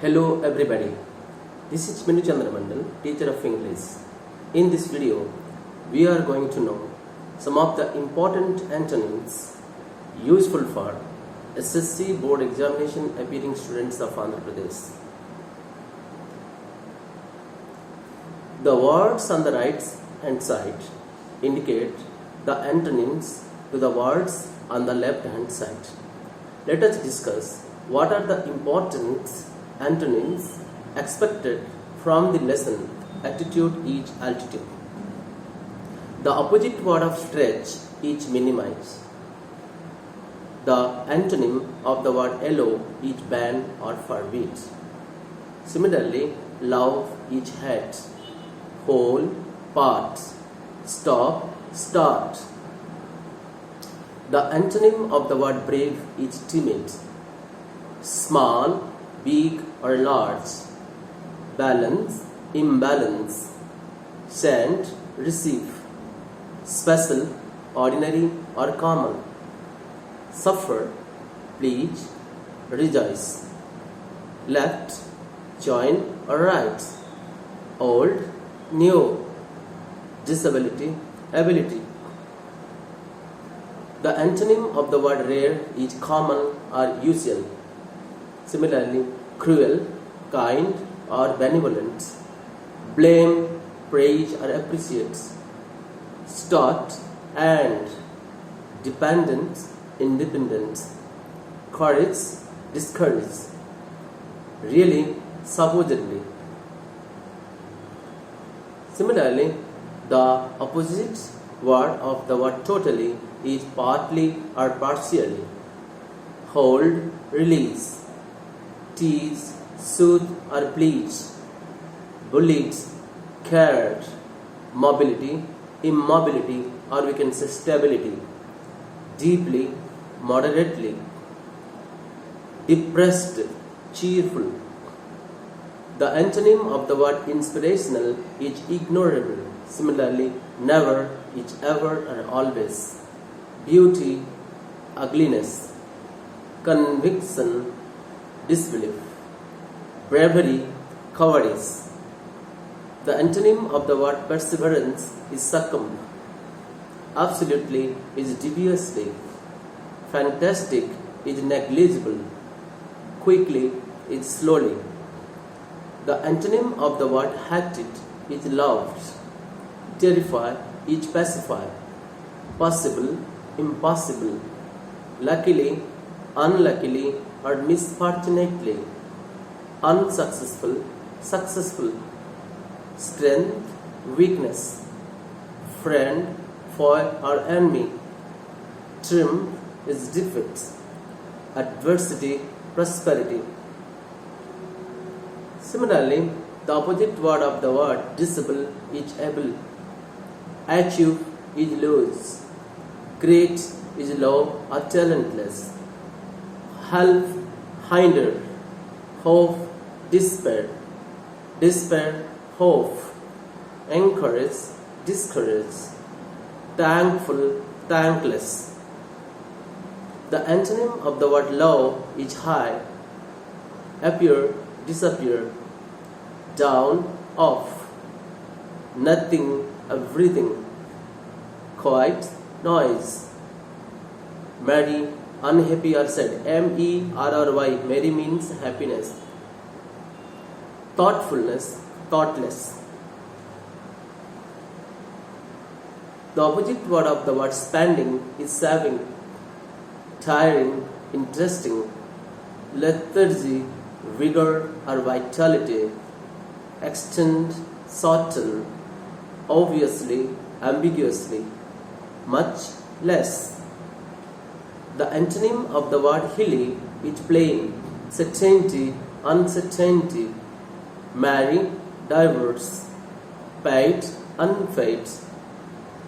Hello everybody, this is Minu Mandal, teacher of English. In this video, we are going to know some of the important antonyms useful for SSC board examination appearing students of Andhra Pradesh. The words on the right hand side indicate the antonyms to the words on the left hand side. Let us discuss what are the important antonyms expected from the lesson attitude is altitude. The opposite word of stretch is minimize. The antonym of the word yellow is ban or forbid. Similarly, love is hate, whole, part, stop, start. The antonym of the word brave is timid. Small, big or large. Balance, imbalance. Send, receive. Special, ordinary or common. Suffer, please, rejoice. Left, join or right. Old, new. Disability, ability. The antonym of the word rare is common or usual. Similarly, cruel, kind or benevolent. Blame, praise or appreciate. Start and dependent, independent. Courage, discourage. Really, supposedly. Similarly, the opposite word of the word totally is partly or partially. Hold, release. Tease, soothe or please. Bullied, cared. Mobility, immobility or we can say stability. Deeply, moderately. Depressed, cheerful. The antonym of the word inspirational is ignorable. Similarly, never is ever or always. Beauty, ugliness. Conviction, disbelief. Bravery, cowardice. The antonym of the word perseverance is succumb. Absolutely is deviously. Fantastic is negligible. Quickly is slowly. The antonym of the word hated is loved. Terrify is pacify. Possible, impossible. Luckily, unluckily or misfortunately. Unsuccessful, successful. Strength, weakness. Friend, foe or enemy. Triumph is defeat. Adversity, prosperity. Similarly, the opposite word of the word disable is able. Achieve is lose. Great is low or talentless. Help, hinder. Hope, despair. Despair, hope. Encourage, discourage. Thankful, thankless. The antonym of the word low is high. Appear, disappear. Down, off. Nothing, everything. Quiet, noise. Merry, unhappy or sad. M-E-R-R-Y. Merry means happiness. Thoughtfulness, thoughtless. The opposite word of the word spending is saving. Tiring, interesting. Lethargy, vigor or vitality. Extend, shorten. Obviously, ambiguously. Much, less. The antonym of the word hilly is plain. Certainty, uncertainty. Marry, divorce. Paid, unpaid.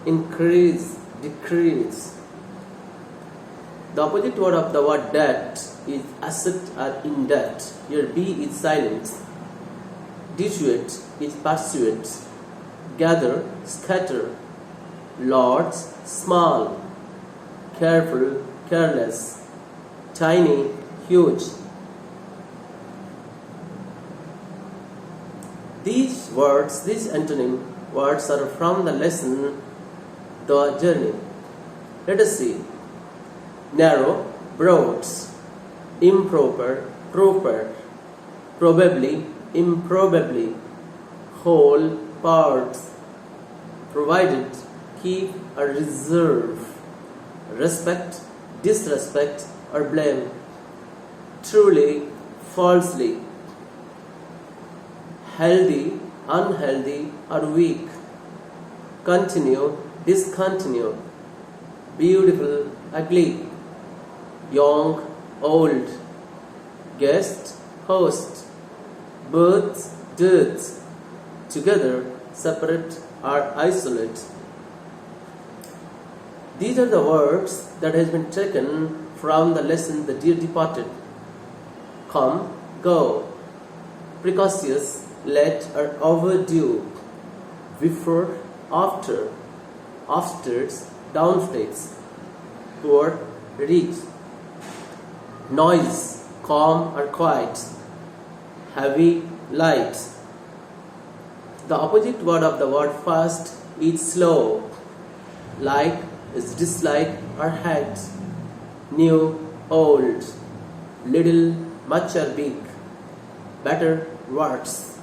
Increase, decrease. The opposite word of the word debt is asset or in debt. Here B is silent. Dissuade is pursuit. Gather, scatter. Large, small. Careful, careless. Tiny, huge. These words, these antonym words are from the lesson The Journey. Let us see. Narrow, broad, improper, proper, probably, improbably, whole, parts, provided, keep or reserve, respect, disrespect or blame, truly, falsely, healthy, unhealthy or weak, continue, discontinue, beautiful, ugly, young, old, guest, host, birth, death, together, separate or isolate. These are the words that has been taken from the lesson The Dear Departed. Come, go, precocious, late or overdue, before, after, upstairs, downstairs, poor, rich, noise, calm or quiet, heavy, light. The opposite word of the word fast is slow, like is dislike or hate, new, old, little, much or big, better, worse,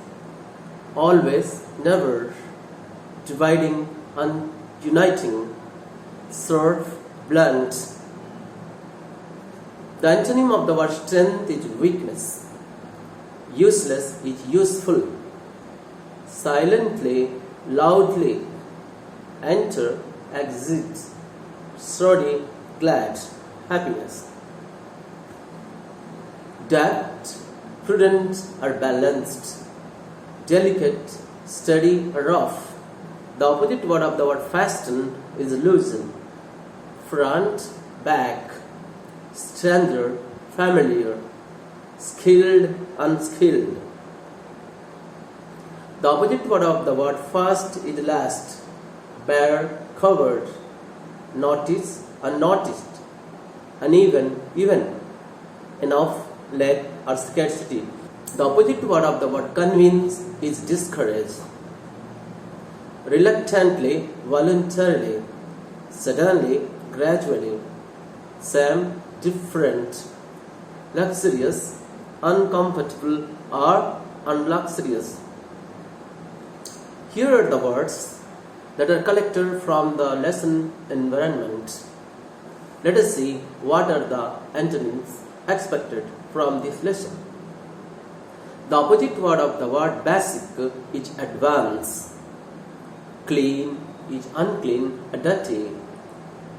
always, never, dividing and uniting, serve, blunt. The antonym of the word strength is weakness, useless is useful, silently, loudly, enter, exit, sorry, glad, happiness. Deft, prudent or balanced, delicate, steady or rough. The opposite word of the word fasten is loosen, front, back, stranger, familiar, skilled, unskilled. The opposite word of the word fast is last, bare, covered, notice, unnoticed, uneven, even, enough, lack or scarcity. The opposite word of the word convince is discourage, reluctantly, voluntarily, suddenly, gradually, same, different, luxurious, uncomfortable or unluxurious. Here are the words that are collected from the lesson environment. Let us see what are the antonyms expected from this lesson. The opposite word of the word basic is advance, clean is unclean, dirty,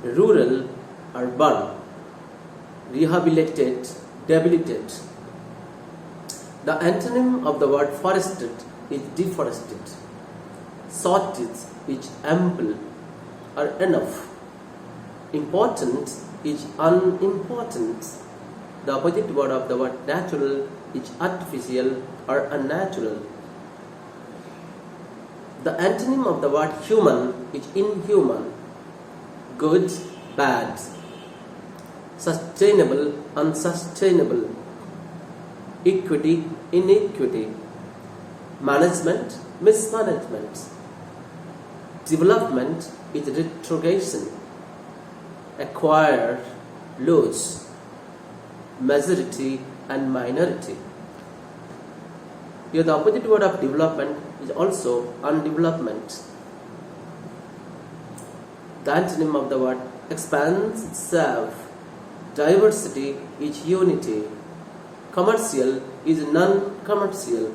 rural, urban, rehabilitate, debilitate. The antonym of the word forested is deforested, sorted is ample or enough, important is unimportant. The opposite word of the word natural is artificial or unnatural. The antonym of the word human is inhuman, good, bad, sustainable, unsustainable, equity, inequity, management, mismanagement, development is retrogression, acquire, lose, majority and minority. Here the opposite word of development is also undevelopment. The antonym of the word expands itself, diversity is unity, commercial is non-commercial.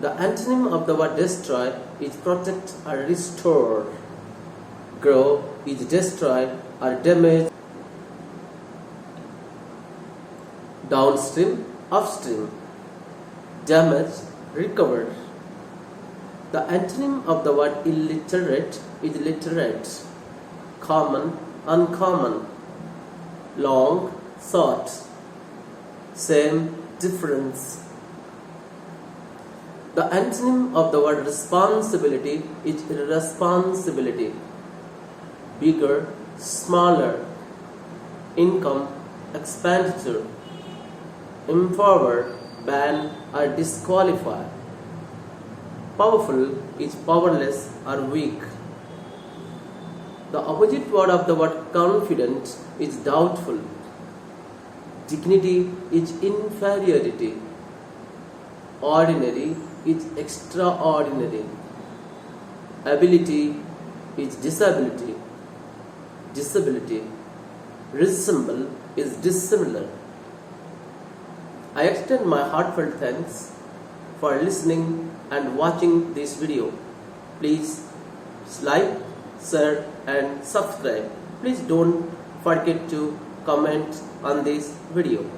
The antonym of the word destroy is protect or restore, grow is destroy or damage, downstream, upstream, damage, recover. The antonym of the word illiterate is literate, common, uncommon, long, short, same, difference. The antonym of the word responsibility is irresponsibility, bigger, smaller, income, expenditure, empower, ban or disqualify, Powerful is powerless or weak. The opposite word of the word confident is doubtful. Dignity is inferiority. Ordinary is extraordinary. Ability is disability. Disability. Resemble is dissimilar. I extend my heartfelt thanks for listening and watching this video. Please like, share and subscribe. Please don't forget to comment on this video.